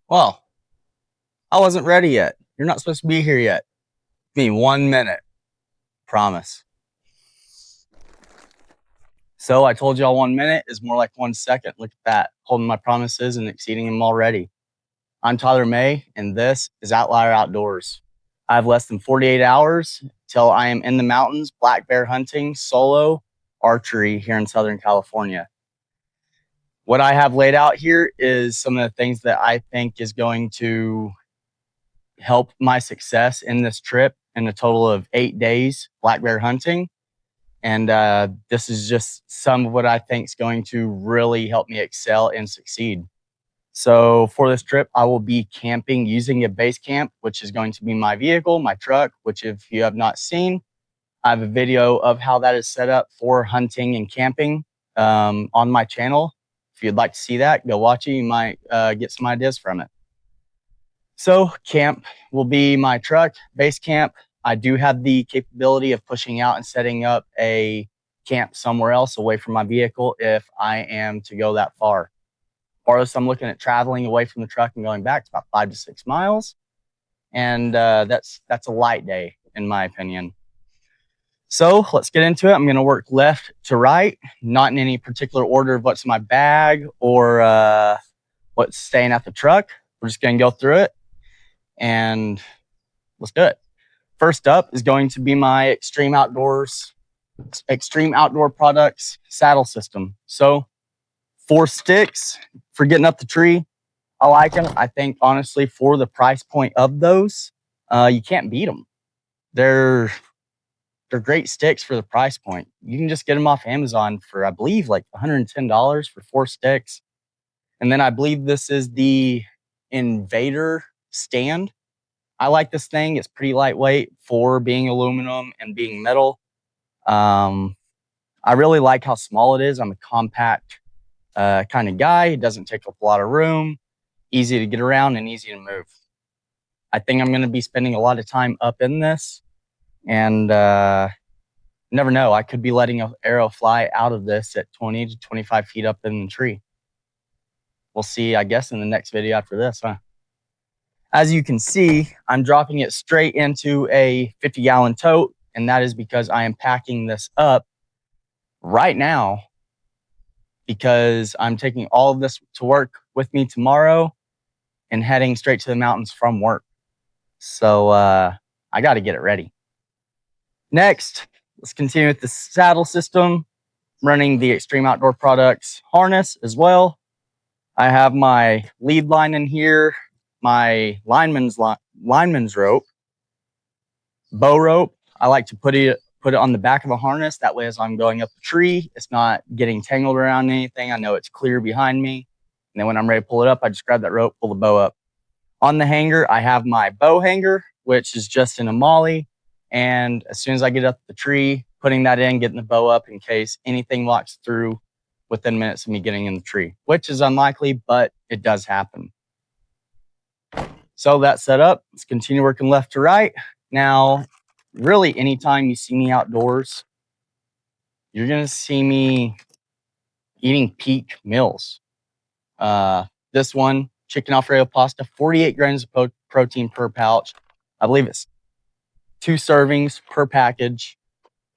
Well, I wasn't ready yet. You're not supposed to be here yet. Give me 1 minute. Promise. So I told y'all 1 minute is more like 1 second. Look at that. Holding my promises and exceeding them already. I'm Tyler May, and this is Outlier Outdoors. I have less than 48 hours till I am in the mountains, black bear hunting, solo archery here in Southern California. What I have laid out here is some of the things that I think is going to help my success in this trip in a total of 8 days black bear hunting. And this is just some of what I think is going to really help me excel and succeed. So for this trip, I will be camping using a base camp, which is going to be my vehicle, my truck, which if you have not seen, I have a video of how that is set up for hunting and camping on my channel. If you'd like to see that, go watch it. You might get some ideas from it. So camp will be my truck, base camp. I do have the capability of pushing out and setting up a camp somewhere else away from my vehicle if I am to go that far. Farthest I'm looking at traveling away from the truck and going back is about 5 to 6 miles. And that's a light day, in my opinion. So let's get into it. I'm going to work left to right, not in any particular order of what's in my bag or what's staying at the truck. We're just going to go through it and let's do it. First up is going to be my Extreme Outdoor Products saddle system. So 4 sticks for getting up the tree. I like them. I think honestly for the price point of those, you can't beat them. They're great sticks for the price point. You can just get them off Amazon for I believe like $110 for 4 sticks. And then I believe this is the Invader stand. I like this thing. It's pretty lightweight for being aluminum and being metal. I really like how small it is. I'm a compact kind of guy. It doesn't take up a lot of room, easy to get around and easy to move. I think I'm going to be spending a lot of time up in this and never know. I could be letting an arrow fly out of this at 20 to 25 feet up in the tree. We'll see, I guess, in the next video after this, huh? As you can see, I'm dropping it straight into a 50-gallon tote, and that is because I am packing this up right now because I'm taking all of this to work with me tomorrow and heading straight to the mountains from work. So I got to get it ready. Next, let's continue with the saddle system, running the Extreme Outdoor Products harness as well. I have my lead line in here, my lineman's rope, bow rope. I like to put it on the back of a harness. That way, as I'm going up the tree, it's not getting tangled around anything. I know it's clear behind me. And then when I'm ready to pull it up, I just grab that rope, pull the bow up. On the hanger, I have my bow hanger, which is just in a molly. And as soon as I get up the tree, putting that in, getting the bow up in case anything walks through within minutes of me getting in the tree, which is unlikely, but it does happen. So that's set up. Let's continue working left to right. Now, really, anytime you see me outdoors, you're going to see me eating peak meals. This one, chicken Alfredo pasta, 48 grams of protein per pouch. I believe it's 2 servings per package.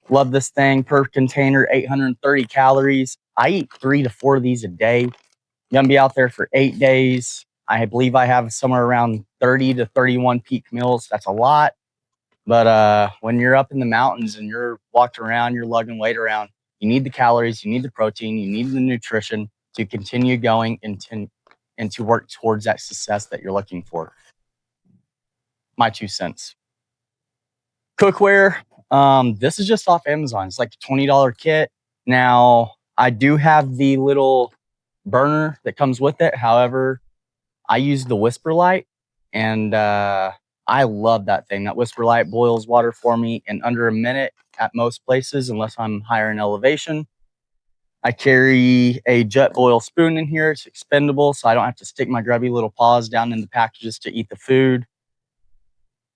Love this thing. Per container, 830 calories. I eat 3 to 4 of these a day. I'm going to be out there for 8 days. I believe I have somewhere around 30 to 31 peak meals. That's a lot. But when you're up in the mountains and you're walking around, you're lugging weight around, you need the calories, you need the protein, you need the nutrition to continue going and to work towards that success that you're looking for. My 2 cents. Cookware. This is just off Amazon. It's like a $20 kit. Now, I do have the little burner that comes with it. However, I use the Whisper Light, and I love that thing. That Whisper Light boils water for me in under a minute at most places, unless I'm higher in elevation. I carry a Jetboil spoon in here. It's expendable, so I don't have to stick my grubby little paws down in the packages to eat the food.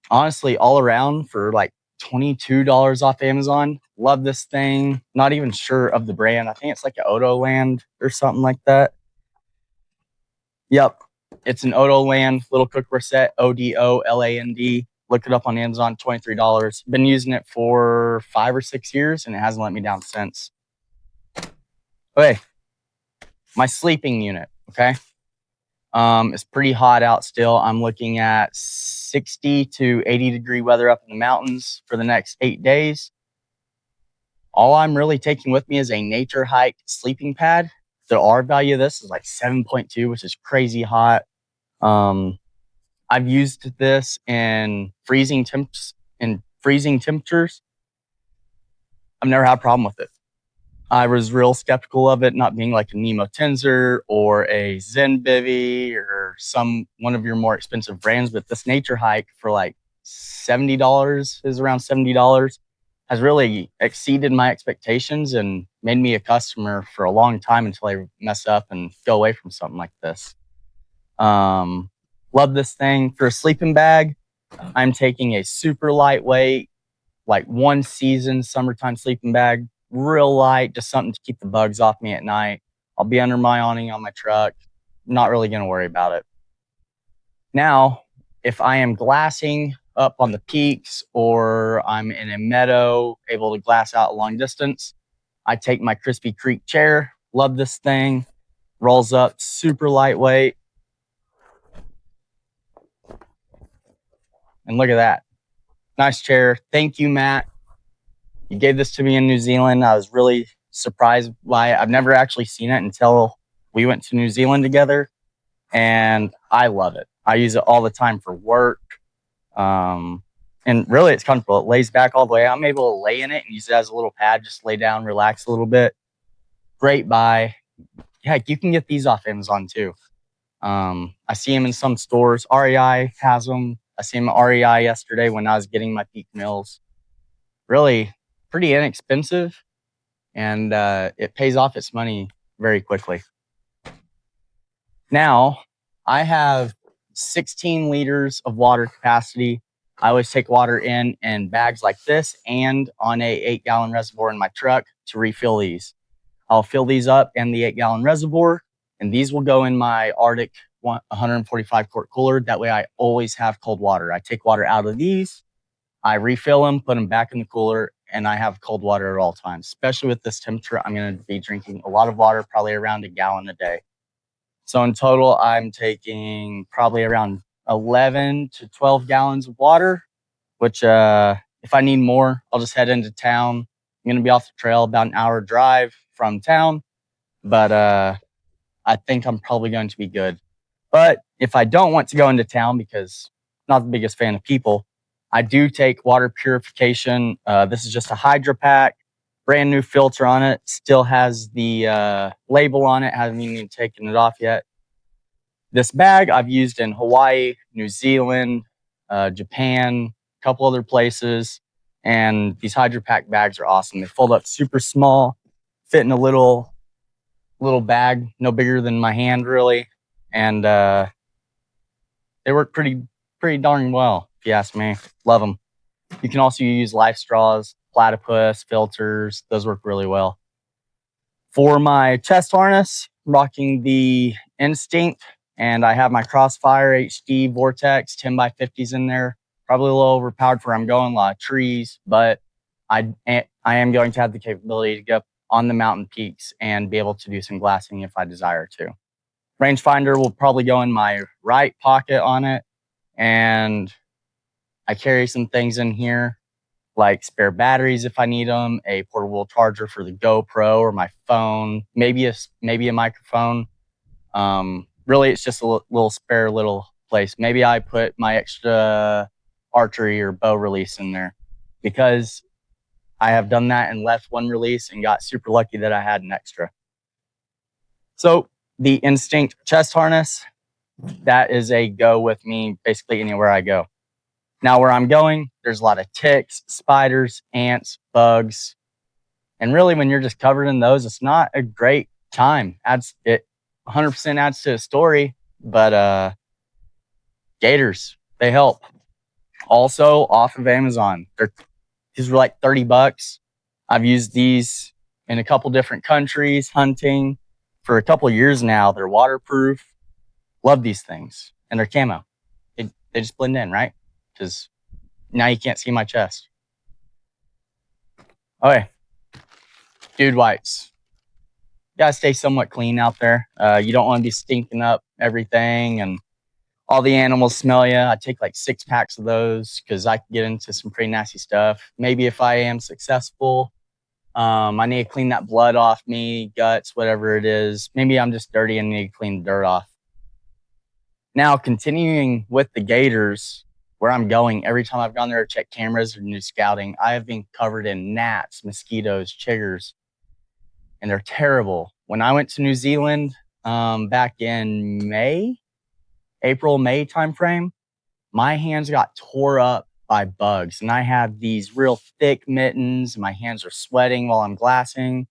Honestly, all around for like $22 off Amazon. Love this thing. Not even sure of the brand. I think it's like an Otoland or something like that. Yep. It's an Odoland little cookware set, Odoland. Look it up on Amazon, $23. Been using it for 5 or 6 years, and it hasn't let me down since. Okay, my sleeping unit, okay? It's pretty hot out still. I'm looking at 60 to 80 degree weather up in the mountains for the next 8 days. All I'm really taking with me is a Nature Hike sleeping pad. The R value of this is like 7.2, which is crazy hot. I've used this in freezing temps freezing temperatures. I've never had a problem with it. I was real skeptical of it not being like a Nemo Tensor or a Zen Bivy or one of your more expensive brands, but this Nature Hike for like $70 is around $70 has really exceeded my expectations and made me a customer for a long time until I mess up and go away from something like this. Love this thing. For a sleeping bag, I'm taking a super lightweight, like 1 season summertime sleeping bag, real light, just something to keep the bugs off me at night. I'll be under my awning on my truck. Not really going to worry about it. Now, if I am glassing up on the peaks or I'm in a meadow, able to glass out a long distance, I take my Crispy Creek chair. Love this thing. Rolls up, super lightweight. And look at that. Nice chair. Thank you, Matt. You gave this to me in New Zealand. I was really surprised by it. I've never actually seen it until we went to New Zealand together, and I love it. I use it all the time for work. And really, it's comfortable. It lays back all the way. I'm able to lay in it and use it as a little pad, just lay down, relax a little bit. Great buy. Heck, you can get these off Amazon too. I see them in some stores. REI has them. I see them at REI yesterday when I was getting my peak meals. Really pretty inexpensive, and it pays off its money very quickly. Now, I have 16 liters of water capacity. I always take water in bags like this and on a 8-gallon reservoir in my truck to refill these. I'll fill these up in the 8-gallon reservoir, and these will go in my Arctic 145 quart cooler. That way I always have cold water. I take water out of these, I refill them, put them back in the cooler, and I have cold water at all times. Especially with this temperature, I'm going to be drinking a lot of water, probably around 1 gallon a day. So in total, I'm taking probably around 11 to 12 gallons of water, which if I need more, I'll just head into town. I'm going to be off the trail, about an hour drive from town, but I think I'm probably going to be good. But if I don't want to go into town, because I'm not the biggest fan of people, I do take water purification. This is just a Hydro Pack, brand new filter on it. Still has the label on it. Haven't even taken it off yet. This bag I've used in Hawaii, New Zealand, Japan, a couple other places. And these Hydro Pack bags are awesome. They fold up super small, fit in a little bag, no bigger than my hand really. And they work pretty darn well, if you ask me. Love them. You can also use life straws, platypus, filters. Those work really well. For my chest harness, I'm rocking the Instinct, and I have my Crossfire HD Vortex 10x50s in there. Probably a little overpowered for where I'm going, a lot of trees, but I am going to have the capability to go up on the mountain peaks and be able to do some glassing if I desire to. Rangefinder will probably go in my right pocket on it, and I carry some things in here like spare batteries if I need them, a portable charger for the GoPro or my phone, maybe a microphone. Really, it's just a little spare little place. Maybe I put my extra archery or bow release in there, because I have done that and left one release and got super lucky that I had an extra. So the Instinct chest harness, that is a go with me basically anywhere I go. Now, where I'm going, there's a lot of ticks, spiders, ants, bugs. And really, when you're just covered in those, it's not a great time. It 100% adds to a story, but gators, they help. Also, off of Amazon. These were like $30. I've used these in a couple different countries, hunting for a couple years now. They're waterproof. Love these things. And they're camo. They just blend in, right? Because now you can't see my chest. Okay. Dude wipes. You gotta stay somewhat clean out there. You don't want to be stinking up everything and all the animals smell you. I take like 6 packs of those because I can get into some pretty nasty stuff. Maybe if I am successful, I need to clean that blood off me, guts, whatever it is. Maybe I'm just dirty and need to clean the dirt off. Now, continuing with the gators, where I'm going, every time I've gone there to check cameras or new scouting, I have been covered in gnats, mosquitoes, chiggers, and they're terrible. When I went to New Zealand back in April, May timeframe, my hands got tore up by bugs, and I have these real thick mittens, and my hands are sweating while I'm glassing.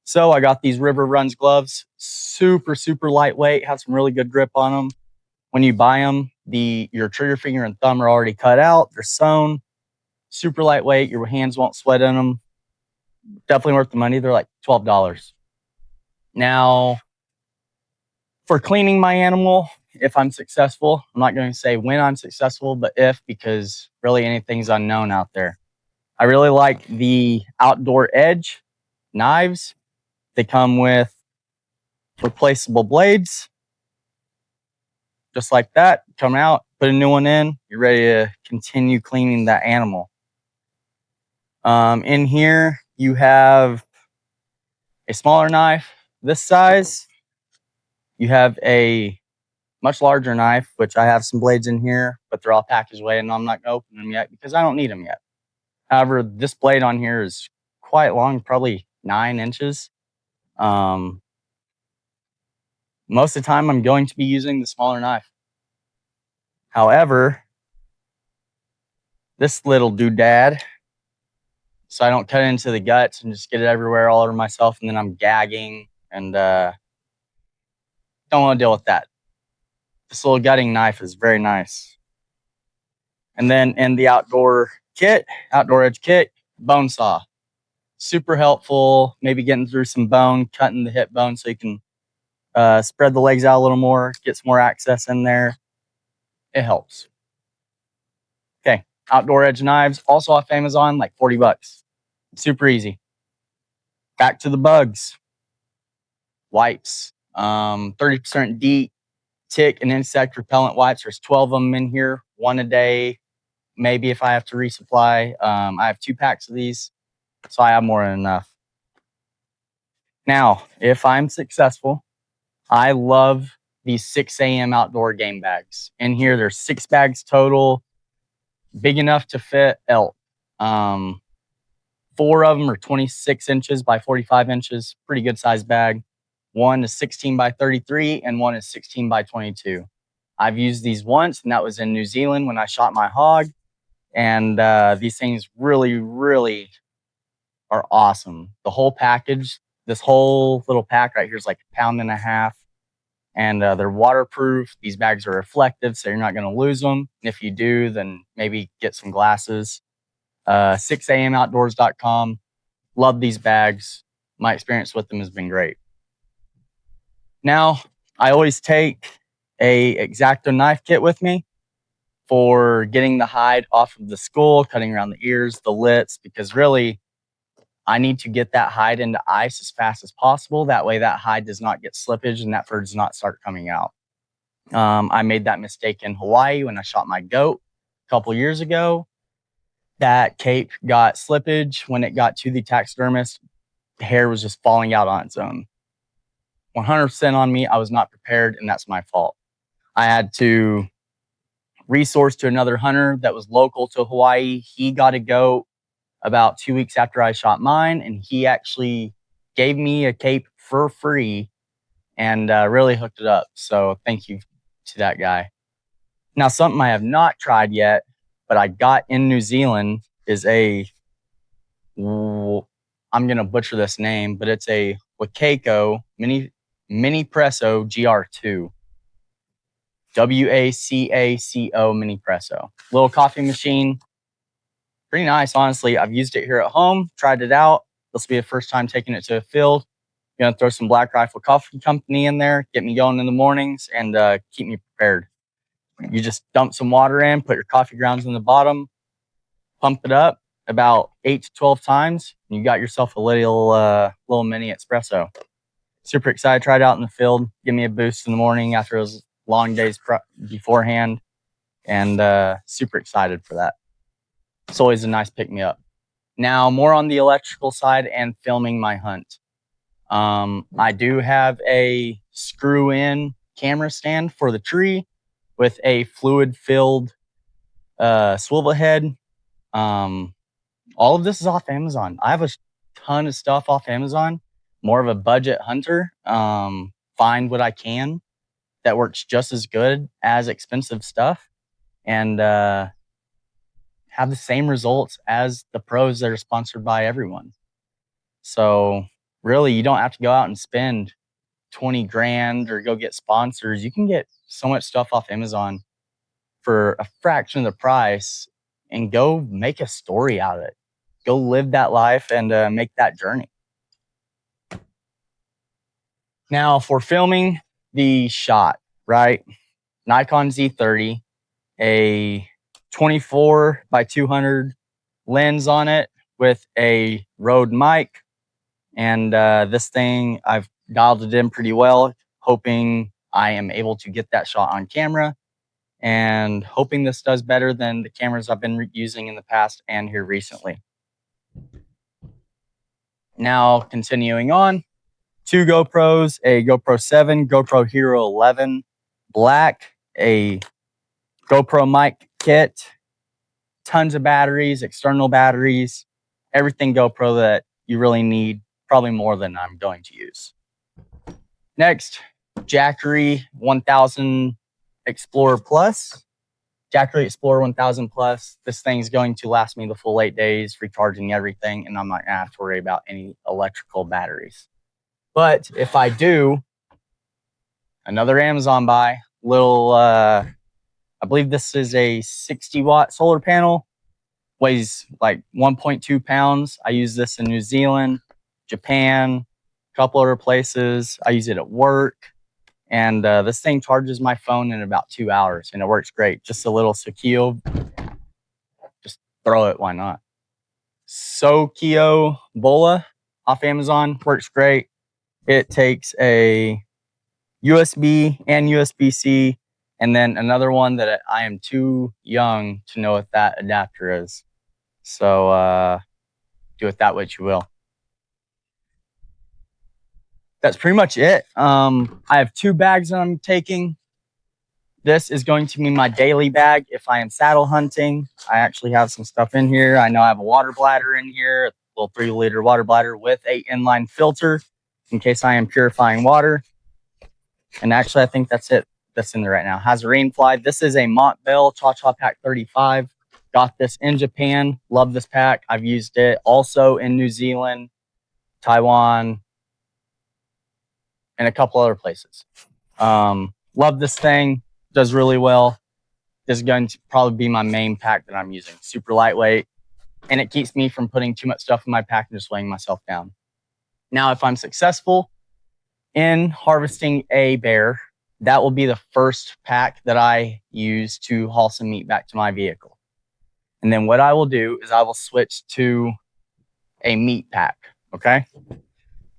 So I got these River Runs gloves, super, super lightweight, have some really good grip on them. When you buy them, your trigger finger and thumb are already cut out. They're sewn, super lightweight. Your hands won't sweat in them. Definitely worth the money. They're like $12. Now, for cleaning my animal, if I'm successful, I'm not going to say when I'm successful, but if, because really anything's unknown out there. I really like the Outdoor Edge knives. They come with replaceable blades. Just like that, come out, put a new one in, you're ready to continue cleaning that animal. In here, you have a smaller knife this size. You have a much larger knife, which I have some blades in here, but they're all packaged away and I'm not going to open them yet because I don't need them yet. However, this blade on here is quite long, probably 9 inches. Most of the time, I'm going to be using the smaller knife. However, this little doodad, so I don't cut into the guts and just get it everywhere all over myself, and then I'm gagging and don't want to deal with that. This little gutting knife is very nice. And then in the Outdoor Edge kit, bone saw. Super helpful, maybe getting through some bone, cutting the hip bone so you can spread the legs out a little more, get some more access in there. It helps. Okay, Outdoor Edge knives, also off Amazon, like $40. Super easy. Back to the bugs. Wipes. 30% DEET, tick, and insect repellent wipes. There's 12 of them in here, 1 a day. Maybe if I have to resupply. I have 2 packs of these, so I have more than enough. Now, if I'm successful, I love these 6 a.m. outdoor game bags. In here, there's 6 bags total, big enough to fit elk. 4 of them are 26 inches by 45 inches, pretty good size bag. 1 is 16 by 33 and 1 is 16 by 22. I've used these once, and that was in New Zealand when I shot my hog. And these things really, really are awesome. The whole package, this whole little pack right here is like 1.5 pounds. And they're waterproof. These bags are reflective, so you're not going to lose them. And if you do, then maybe get some glasses. 6amoutdoors.com. Love these bags. My experience with them has been great. Now, I always take a X-Acto knife kit with me for getting the hide off of the skull, cutting around the ears, the lips, because really, I need to get that hide into ice as fast as possible. That way that hide does not get slippage and that fur does not start coming out. I made that mistake in Hawaii when I shot my goat a couple years ago. That cape got slippage. When it got to the taxidermist, the hair was just falling out on its own. 100% on me. I was not prepared, and that's my fault. I had to resource to another hunter that was local to Hawaii. He got a goat about 2 weeks after I shot mine, and he actually gave me a cape for free and really hooked it up. So thank you to that guy. Now, something I have not tried yet, but I got in New Zealand is I'm going to butcher this name, but it's a Wacaco Mini Presso GR2. WACACO Mini Presso. Little coffee machine. Pretty nice, honestly. I've used it here at home, tried it out. This will be the first time taking it to a field. Gonna throw some Black Rifle Coffee Company in there, get me going in the mornings, and keep me prepared. You just dump some water in, put your coffee grounds in the bottom, pump it up about 8 to 12 times, and you got yourself a little mini espresso. Super excited to try it out in the field. Give me a boost in the morning after those long days beforehand, and super excited for that. It's always a nice pick-me-up. Now, more on the electrical side and filming my hunt. I do have a screw-in camera stand for the tree with a fluid-filled swivel head. All of this is off Amazon. I have a ton of stuff off Amazon. More of a budget hunter. Find what I can that works just as good as expensive stuff, and have the same results as the pros that are sponsored by everyone. So really, you don't have to go out and spend 20 grand or go get sponsors. You can get so much stuff off Amazon for a fraction of the price and go make a story out of it. Go live that life and make that journey. Now for filming the shot, right? Nikon Z30, a 24 by 200 lens on it with a Rode mic. And this thing, I've dialed it in pretty well, hoping I am able to get that shot on camera, and hoping this does better than the cameras I've been using in the past and here recently. Now, continuing on, 2 GoPros, a GoPro 7, GoPro Hero 11 Black, a GoPro mic kit, tons of batteries, external batteries, everything GoPro that you really need, probably more than I'm going to use. Next, Archery 1000 Explorer Plus. Archery Explorer 1000 Plus. This thing's going to last me the full 8 days, recharging everything, and I'm not gonna have to worry about any electrical batteries. But if I do, another Amazon buy, I believe this is a 60-watt solar panel, weighs like 1.2 pounds. I use this in New Zealand, Japan, a couple other places. I use it at work, and this thing charges my phone in about 2 hours, and it works great. Just a little Sokio, just throw it, why not? Sokio Bola off Amazon, works great. It takes a USB and USB-C, and then another one that I am too young to know what that adapter is. So do with that what you will. That's pretty much it. I have 2 bags that I'm taking. This is going to be my daily bag if I am saddle hunting. I actually have some stuff in here. I know I have a water bladder in here, a little 3-liter water bladder with a inline filter in case I am purifying water. And actually, I think that's it that's in there right now. Has a rain fly. This is a Montbell Cha-Cha Pack 35. Got this in Japan. Love this pack. I've used it also in New Zealand, Taiwan, and a couple other places. Love this thing. Does really well. This is going to probably be my main pack that I'm using. Super lightweight, and it keeps me from putting too much stuff in my pack and just weighing myself down. Now, if I'm successful in harvesting a bear, that will be the first pack that I use to haul some meat back to my vehicle. And then what I will do is I will switch to a meat pack, okay?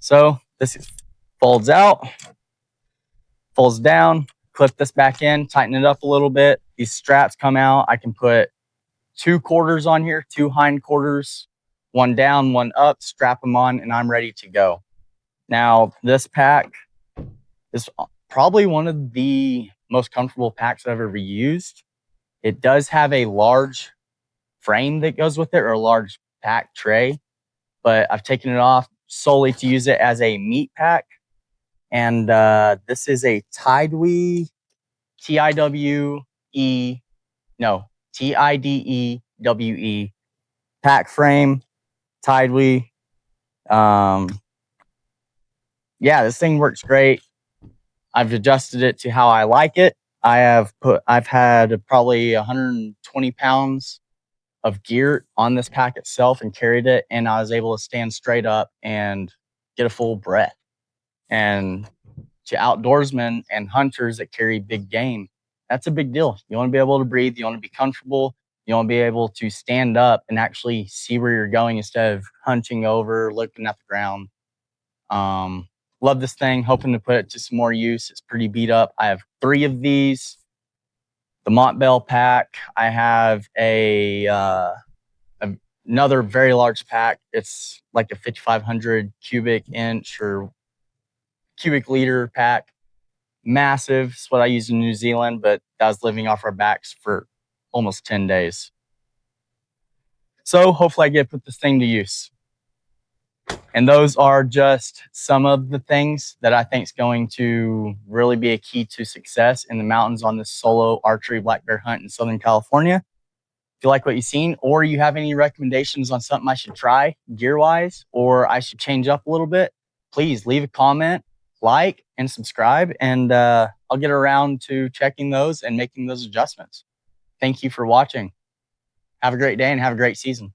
So this folds out, folds down, clip this back in, tighten it up a little bit. These straps come out. I can put 2 quarters on here, 2 hind quarters, one down, one up, strap them on, and I'm ready to go. Now, this pack is probably one of the most comfortable packs I've ever used. It does have a large frame that goes with it, or a large pack tray, but I've taken it off solely to use it as a meat pack. And this is a Tidewe, Tidewe pack frame, Tidewe. Yeah, this thing works great. I've adjusted it to how I like it. I've had probably 120 pounds of gear on this pack itself and carried it, and I was able to stand straight up and get a full breath. And to outdoorsmen and hunters that carry big game, that's a big deal. You want to be able to breathe. You want to be comfortable. You want to be able to stand up and actually see where you're going instead of hunching over, looking at the ground. Love this thing. Hoping to put it to some more use. It's pretty beat up. I have 3 of these. The Montbell pack. I have another very large pack. It's like a 5,500 cubic inch or cubic liter pack. Massive. It's what I used in New Zealand, but that was living off our backs for almost 10 days. So hopefully I get to put this thing to use. And those are just some of the things that I think is going to really be a key to success in the mountains on this solo archery black bear hunt in Southern California. If you like what you've seen, or you have any recommendations on something I should try gear-wise, or I should change up a little bit, please leave a comment, like, and subscribe, and I'll get around to checking those and making those adjustments. Thank you for watching. Have a great day and have a great season.